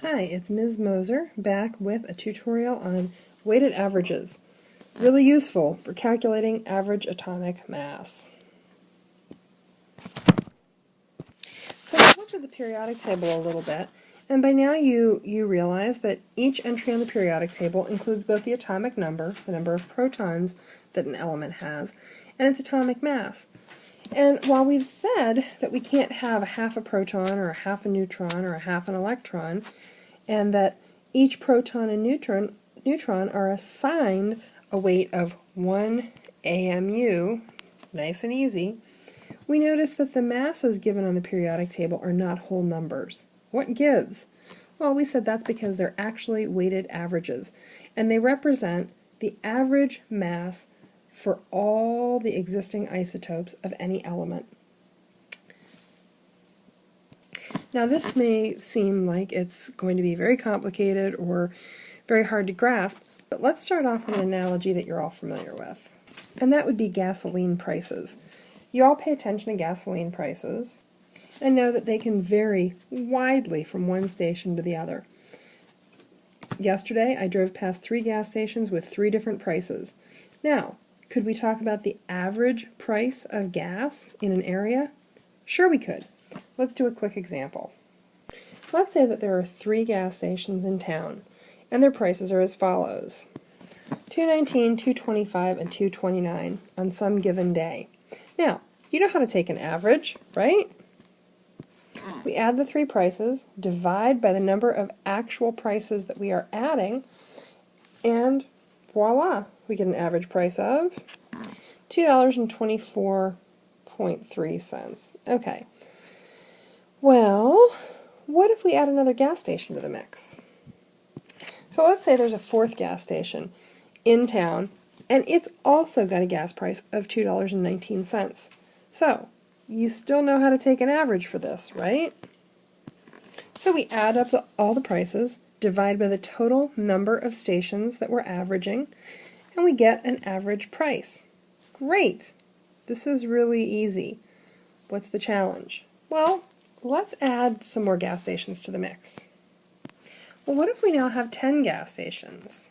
Hi, it's Ms. Moser back with a tutorial on weighted averages. Really useful for calculating average atomic mass. So we've looked at the periodic table a little bit, and by now you realize that each entry on the periodic table includes both the atomic number, the number of protons that an element has, and its atomic mass. And while we've said that we can't have a half a proton or a half a neutron or a half an electron, and that each proton and neutron are assigned a weight of 1 AMU, nice and easy, we notice that the masses given on the periodic table are not whole numbers. What gives? Well, we said that's because they're actually weighted averages, and they represent the average mass for all the existing isotopes of any element. Now this may seem like it's going to be very complicated or very hard to grasp, but let's start off with an analogy that you're all familiar with, and that would be gasoline prices. You all pay attention to gasoline prices and know that they can vary widely from one station to the other. Yesterday I drove past 3 gas stations with 3 different prices. Now, could we talk about the average price of gas in an area? Sure we could. Let's do a quick example. Let's say that there are 3 gas stations in town, and their prices are as follows. $2.19, $2.25, and $2.29 on some given day. Now, you know how to take an average, right? We add the 3 prices, divide by the number of actual prices that we are adding, and voila, we get an average price of $2.24.3. Okay. Well, what if we add another gas station to the mix? So let's say there's a 4th gas station in town, and it's also got a gas price of $2.19. So, you still know how to take an average for this, right? So we add up all the prices, divide by the total number of stations that we're averaging, and we get an average price. Great! This is really easy. What's the challenge? Well, let's add some more gas stations to the mix. Well, what if we now have 10 gas stations?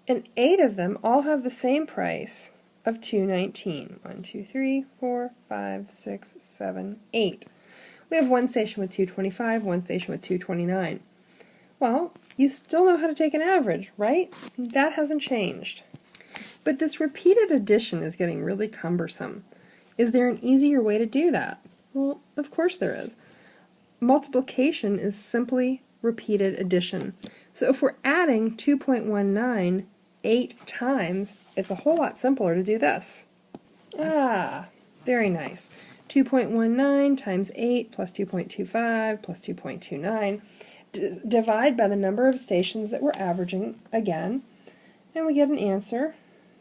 And 8 of them all have the same price of $2.19. 1, 2, 3, 4, 5, 6, 7, 8. We have one station with $2.25, one station with $2.29. Well, you still know how to take an average, right? That hasn't changed. But this repeated addition is getting really cumbersome. Is there an easier way to do that? Well, of course there is. Multiplication is simply repeated addition. So if we're adding 2.19 8 times, it's a whole lot simpler to do this. Ah, very nice. 2.19 times 8 plus 2.25 plus 2.29. Divide by the number of stations that we're averaging again, and we get an answer,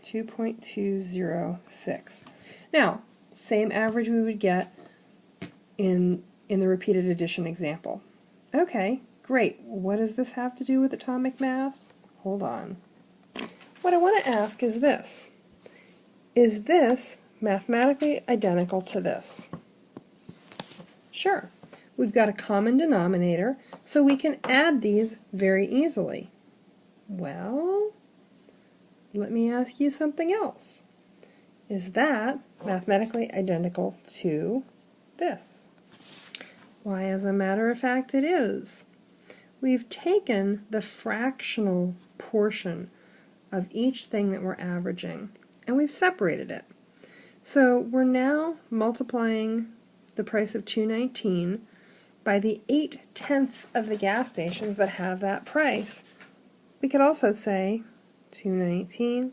2.206. Now, same average we would get in the repeated addition example. Okay, great. What does this have to do with atomic mass? Hold on. What I want to ask is this. Is this mathematically identical to this? Sure. We've got a common denominator, so we can add these very easily. Well, let me ask you something else. Is that mathematically identical to this? Why, as a matter of fact, it is. We've taken the fractional portion of each thing that we're averaging, and we've separated it. So we're now multiplying the price of $2.19 by the 8/10ths of the gas stations that have that price. We could also say $2.19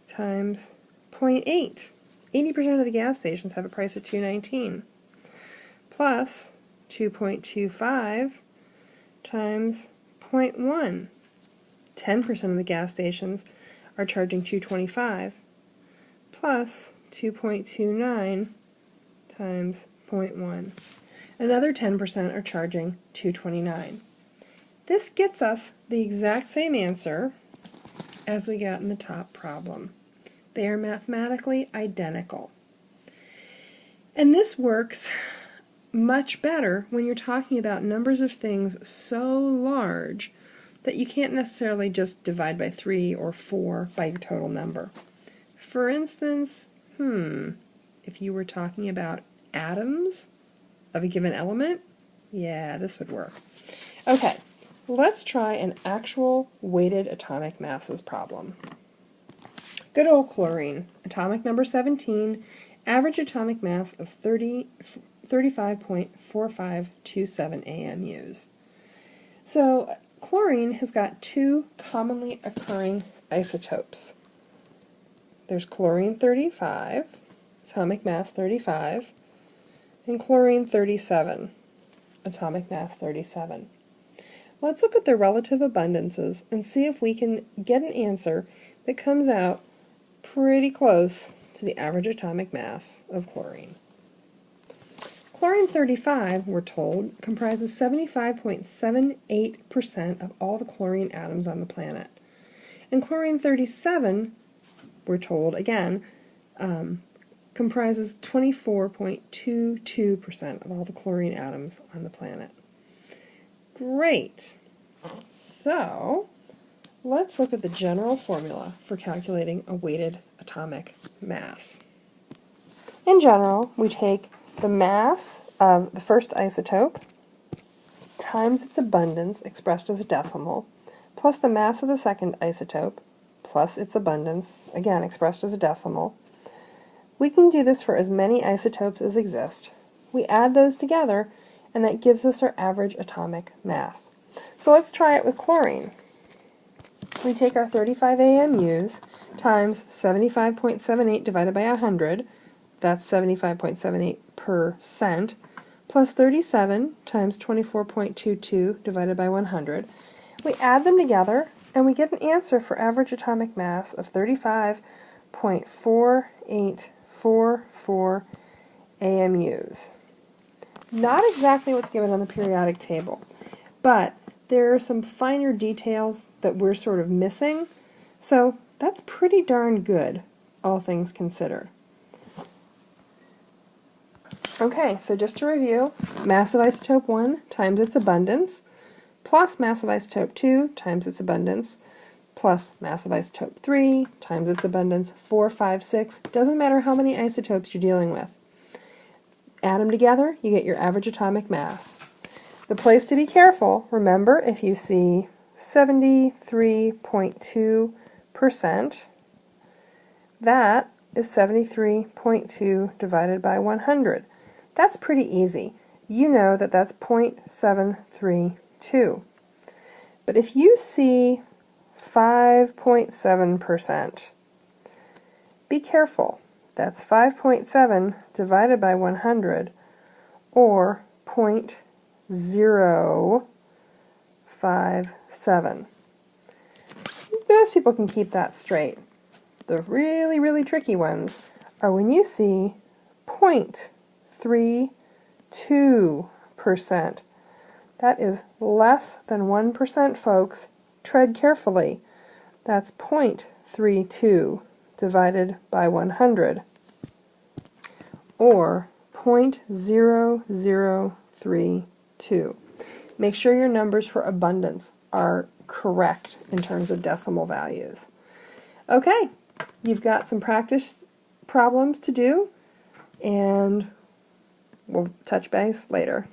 times 0.8. 80% of the gas stations have a price of $2.19 plus 2.25 times 0.1. 10% of the gas stations are charging $2.25 plus 2.29 times 0.1. Another 10% are charging $2.29. This gets us the exact same answer as we got in the top problem. They are mathematically identical. And this works much better when you're talking about numbers of things so large that you can't necessarily just divide by 3 or 4 by your total number. For instance, if you were talking about atoms of a given element, yeah, this would work. Okay, let's try an actual weighted atomic masses problem. Good old chlorine, atomic number 17, average atomic mass of 35.4527 AMUs. So chlorine has got two commonly occurring isotopes. There's chlorine 35, atomic mass 35, and chlorine 37, atomic mass 37. Let's look at their relative abundances and see if we can get an answer that comes out pretty close to the average atomic mass of chlorine. Chlorine 35, we're told, comprises 75.78% of all the chlorine atoms on the planet. And chlorine 37, we're told, again, comprises 24.22% of all the chlorine atoms on the planet. Great! So, let's look at the general formula for calculating a weighted atomic mass. In general, we take the mass of the first isotope times its abundance, expressed as a decimal, plus the mass of the second isotope, plus its abundance, again expressed as a decimal. We can do this for as many isotopes as exist. We add those together, and that gives us our average atomic mass. So let's try it with chlorine. We take our 35 AMUs times 75.78 divided by 100, that's 75.78%, plus 37 times 24.22 divided by 100. We add them together, and we get an answer for average atomic mass of 35.4844 AMUs. Not exactly what's given on the periodic table, but there are some finer details that we're sort of missing, so that's pretty darn good, all things considered. Okay, so just to review, mass of isotope 1 times its abundance, plus mass of isotope 2 times its abundance, plus mass of isotope 3 times its abundance, 4, 5, 6, doesn't matter how many isotopes you're dealing with. Add them together, you get your average atomic mass. The place to be careful, remember, if you see 73.2%, that is 73.2 divided by 100. That's pretty easy. You know that that's 0.732. But if you see 5.7%, be careful. That's 5.7 divided by 100, or 0.057. Most people can keep that straight. The really, really tricky ones are when you see 0.32%. That is less than 1%, folks. Tread carefully. That's 0.32 divided by 100, or 0.0032. Make sure your numbers for abundance are correct in terms of decimal values. Okay, you've got some practice problems to do, and we'll touch base later.